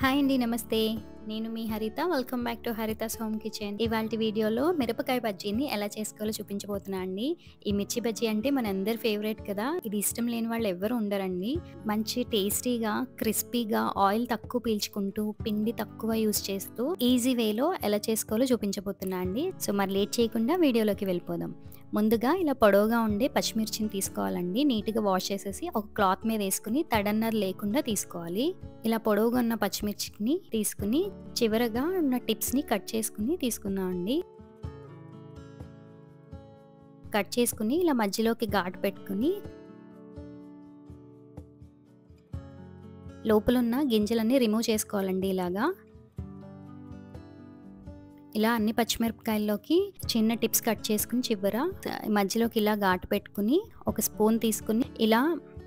Hi అండి. నమస్తే. నేను మీ హరిత. Welcome back to Haritha's home kitchen. ఇవాల్టి వీడియోలో మిరపకాయ బజ్జీని ఎలా చేసుకోవాలో చూపించబోతున్నా అండి. ఈ మిర్చి బజ్జీ అంటే మనందరి ఫేవరెట్ కదా! ఇది ఇష్టం లేని వాళ్ళు ఎవ్వరు ఉండరండి. మంచి టేస్టీగా, క్రిస్పీగా, ఆయిల్ తక్కువ పీల్చుకుంటూ, పిండి తక్కువ యూజ్ చేస్తూ, ఈజీ వేలో ఎలా చేసుకోవాలో చూపించబోతున్నా అండి. సో, మరి లేట్ చేయకుండా వీడియోలోకి వెళ్ళిపోదాం. ముందుగా ఇలా పొడవుగా ఉండే పచ్చిమిర్చిని తీసుకోవాలండి. నీట్‌గా వాష్ చేసేసి ఒక క్లాత్ మీద ఏసుకొని తడన్నది లేకుండా తీసుకోవాలి. ఇలా పొడవుగా ఉన్న పచ్చిమిర్చిని తీసుకుని చివరగా ఉన్న టిప్స్‌ని కట్ చేసుకొని తీసుకుందామండి. కట్ చేసుకొని ఇలా మధ్యలోకి ఘాటు పెట్టుకొని లోపలున్న గింజలన్నీ రిమూవ్ చేసుకోవాలండి ఇలాగా. ఇలా అన్ని పచ్చిమిరపకాయల్లోకి చిన్న టిప్స్ కట్ చేసుకొని చివర మధ్యలోకి ఇలా ఘాటు పెట్టుకుని ఒక స్పూన్ తీసుకుని ఇలా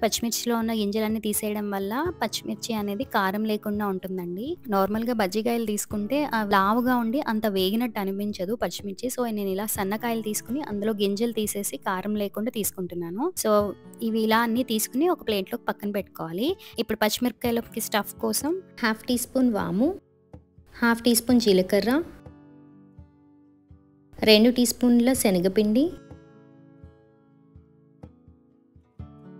పచ్చిమిర్చిలో ఉన్న గింజలన్నీ తీసేయడం వల్ల పచ్చిమిర్చి అనేది కారం లేకుండా ఉంటుందండి. నార్మల్‌గా బజ్జికాయలు తీసుకుంటే లావుగా ఉండి అంత వేగినట్టు అనిపించదు పచ్చిమిర్చి. సో, నేను ఇలా సన్నకాయలు తీసుకుని అందులో గింజలు తీసేసి కారం లేకుండా తీసుకుంటున్నాను. సో, ఇవి ఇలా అన్నీ తీసుకుని ఒక ప్లేట్‌లోకి పక్కన పెట్టుకోవాలి. ఇప్పుడు పచ్చిమిరపకాయలకి స్టఫ్ కోసం హాఫ్ టీ స్పూన్ వాము, హాఫ్ టీ స్పూన్ జీలకర్ర, 2 టీ స్పూన్ల శనగపిండి,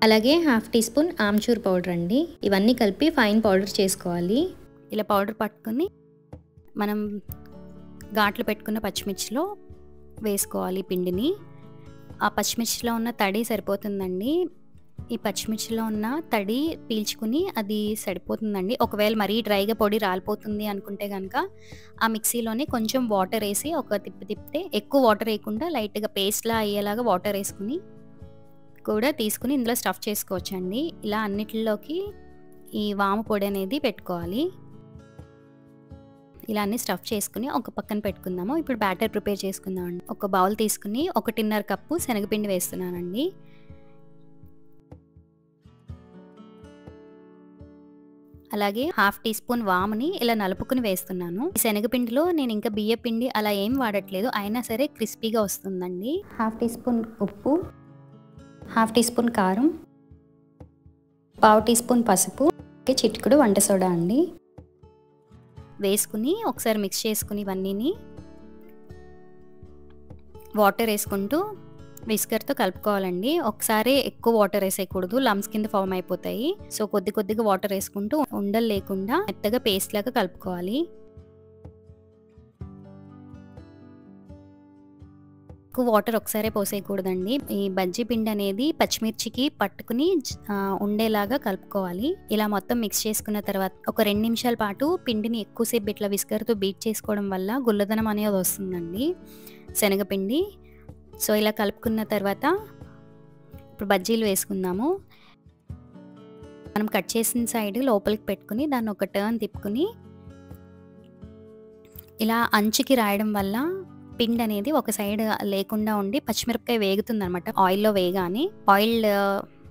అలాగే half teaspoon amchur powder అండి. ఇవన్నీ కలిపి ఫైన్ పౌడర్ చేసుకోవాలి. ఇలా పౌడర్ పట్టుకొని మనం ఘాట్లు పెట్టుకున్న పచ్చిమిర్చిలో వేసుకోవాలి పిండిని. ఆ పచ్చిమిర్చిలో ఉన్న తడి సరిపోతుందండి. ఈ పచ్చిమిర్చిలో ఉన్న తడి పీల్చుకుని అది సరిపోతుందండి. ఒకవేళ మరీ డ్రైగా పొడి రాలిపోతుంది అనుకుంటే గనక ఆ మిక్సీలోనే కొంచెం వాటర్ ఏసి ఒక తిప్పితే ఎక్కువ వాటర్ ఏయకుండా లైట్‌గా పేస్ట్‌లా అయ్యేలాగా వాటర్ ఏసుకుని కూడా తీసుకుని ఇందులో స్టఫ్ చేసుకోవచ్చండి. ఇలా అన్నిటిలోకి ఈ వాము పొడి అనేది పెట్టుకోవాలి. ఇలా అన్ని స్టఫ్ చేసుకుని ఒక పక్కన పెట్టుకుందాము. ఇప్పుడు బ్యాటర్ ప్రిపేర్ చేసుకుందామండి. ఒక బౌల్ తీసుకుని 1.5 కప్పు శనగపిండి వేస్తున్నానండి. అలాగే హాఫ్ టీ స్పూన్ వాముని ఇలా నలుపుకుని వేస్తున్నాను. ఈ శనగపిండిలో నేను ఇంకా బియ్యపిండి అలా ఏం వాడట్లేదు. అయినా సరే క్రిస్పీగా వస్తుందండి. హాఫ్ టీ స్పూన్ ఉప్పు, హాఫ్ టీ స్పూన్ కారం, పావు టీ స్పూన్ పసుపు, చిటికెడు వంట సోడా అండి వేసుకుని ఒకసారి మిక్స్ చేసుకుని ఇవన్నీని వాటర్ వేసుకుంటూ విస్కర్తో కలుపుకోవాలండి. ఒకసారి ఎక్కువ వాటర్ వేసేయకూడదు, లమ్స్ కింద ఫామ్ అయిపోతాయి. సో, కొద్ది కొద్దిగా వాటర్ వేసుకుంటూ ఉండలు లేకుండా మెత్తగా పేస్ట్ లాగా కలుపుకోవాలి. ఎక్కువ వాటర్ ఒకసారే పోసేయకూడదండి. ఈ బజ్జీ పిండి అనేది పచ్చిమిర్చికి పట్టుకుని ఉండేలాగా కలుపుకోవాలి. ఇలా మొత్తం మిక్స్ చేసుకున్న తర్వాత ఒక 2 నిమిషాల పాటు పిండిని ఎక్కువసేపు ఇట్లా విస్కర్తో బీట్ చేసుకోవడం వల్ల గుల్లదనం అనేది వస్తుందండి శనగపిండి. సో, ఇలా కలుపుకున్న తర్వాత ఇప్పుడు బజ్జీలు వేసుకుందాము. మనం కట్ చేసిన సైడ్ లోపలికి పెట్టుకుని దాన్ని ఒక టర్న్ తిప్పుకుని ఇలా అంచుకి రాయడం వల్ల పిండి అనేది ఒక సైడ్ లేకుండా ఉండి పచ్చిమిరపకాయ వేగుతుందనమాట. ఆయిల్‌లో వేయగానే ఆయిల్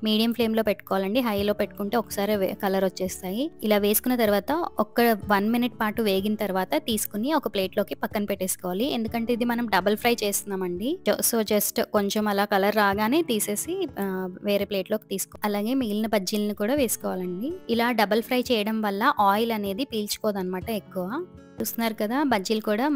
మీడియం ఫ్లేమ్‌లో పెట్టుకోవాలండి. హైలో పెట్టుకుంటే ఒకసారి కలర్ వచ్చేస్తాయి. ఇలా వేసుకున్న తర్వాత ఒక 1 మినిట్ పాటు వేగిన తర్వాత తీసుకుని ఒక ప్లేట్‌లోకి పక్కన పెట్టేసుకోవాలి. ఎందుకంటే ఇది మనం డబుల్ ఫ్రై చేస్తున్నామండి. సో, జస్ట్ కొంచెం అలా కలర్ రాగానే తీసేసి వేరే ప్లేట్‌లోకి అలాగే మిగిలిన బజ్జీలను కూడా వేసుకోవాలండి. ఇలా డబుల్ ఫ్రై చేయడం వల్ల ఆయిల్ అనేది పీల్చుకోదనమాట ఎక్కువ. చూస్తున్నారు కదా, బజ్జీలు కూడా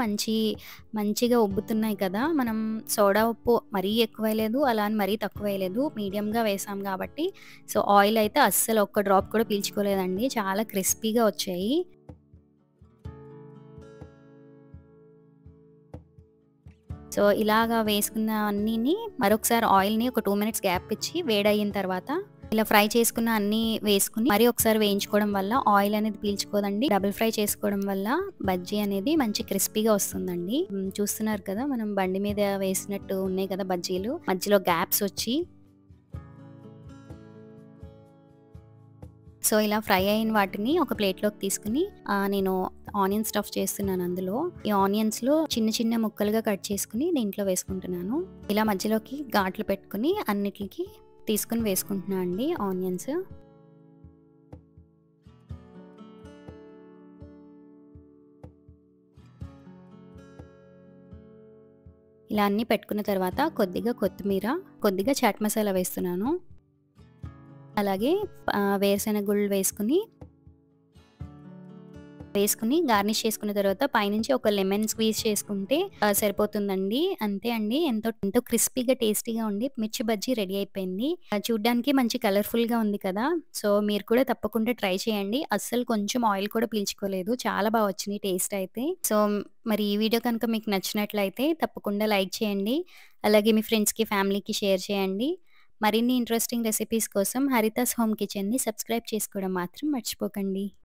మంచిగా ఉబ్బుతున్నాయి కదా. మనం సోడా ఉప్పు మరీ ఎక్కువ వేయలేదు, అలా అని మరీ తక్కువ వేయలేదు, మీడియంగా వేసాం కాబట్టి సో, ఆయిల్ అయితే అస్సలు ఒక్క డ్రాప్ కూడా పీల్చుకోలేదండి. చాలా క్రిస్పీగా వచ్చాయి. సో, ఇలాగా వేసుకున్న అన్నీని మరొకసారి ఆయిల్‌ని ఒక 2 మినిట్స్ గ్యాప్ ఇచ్చి వేడయిన తర్వాత ఇలా ఫ్రై చేసుకున్న అన్నీ వేసుకుని మరి ఒకసారి వేయించుకోవడం వల్ల ఆయిల్ అనేది పీల్చుకోదండి. డబుల్ ఫ్రై చేసుకోవడం వల్ల బజ్జీ అనేది మంచి క్రిస్పీగా వస్తుందండి. చూస్తున్నారు కదా, మనం బండి మీద వేసినట్టు ఉన్నాయి కదా బజ్జీలు, మధ్యలో గ్యాప్స్ వచ్చి. సో, ఇలా ఫ్రై అయిన వాటిని ఒక ప్లేట్‌లోకి తీసుకుని నేను ఆనియన్ స్టఫ్ చేస్తున్నాను అందులో. ఈ ఆనియన్స్‌లో చిన్న చిన్న ముక్కలుగా కట్ చేసుకుని దీంట్లో వేసుకుంటున్నాను. ఇలా మధ్యలోకి ఘాట్లు పెట్టుకుని అన్నిట్లికి తీసుకుని వేసుకుంటున్నా అండి ఆనియన్స్. ఇలా అన్నీ పెట్టుకున్న తర్వాత కొద్దిగా కొత్తిమీర, కొద్దిగా చాట్ మసాలా వేస్తున్నాను. అలాగే వేరుశెనగ గుళ్ళు వేసుకుని వేసుకొని గార్నిష్ చేసుకున్న తర్వాత పైనుంచి ఒక లెమన్ స్క్వీజ్ చేసుకుంటే సరిపోతుందండి. అంతే అండి. ఎంతో ఎంతో క్రిస్పీగా, టేస్టీగా ఉండి మిర్చి బజ్జీ రెడీ అయిపోయింది. చూడ్డానికి మంచి కలర్‌ఫుల్‌గా ఉంది కదా! సో, మీరు కూడా తప్పకుండా ట్రై చేయండి. అస్సలు కొంచెం ఆయిల్ కూడా పీల్చుకోలేదు. చాలా బా వచ్చినియి టేస్ట్ అయితే. సో, మరి ఈ వీడియో కనుక మీకు నచ్చినట్లయితే తప్పకుండా లైక్ చేయండి. అలాగే మీ ఫ్రెండ్స్‌కి, ఫ్యామిలీకి షేర్ చేయండి. మరిన్ని ఇంట్రెస్టింగ్ రెసిపీస్ కోసం హరితాస్ హోమ్ కిచెన్‌ని సబ్స్క్రైబ్ చేసుకోవడం మాత్రం మర్చిపోకండి.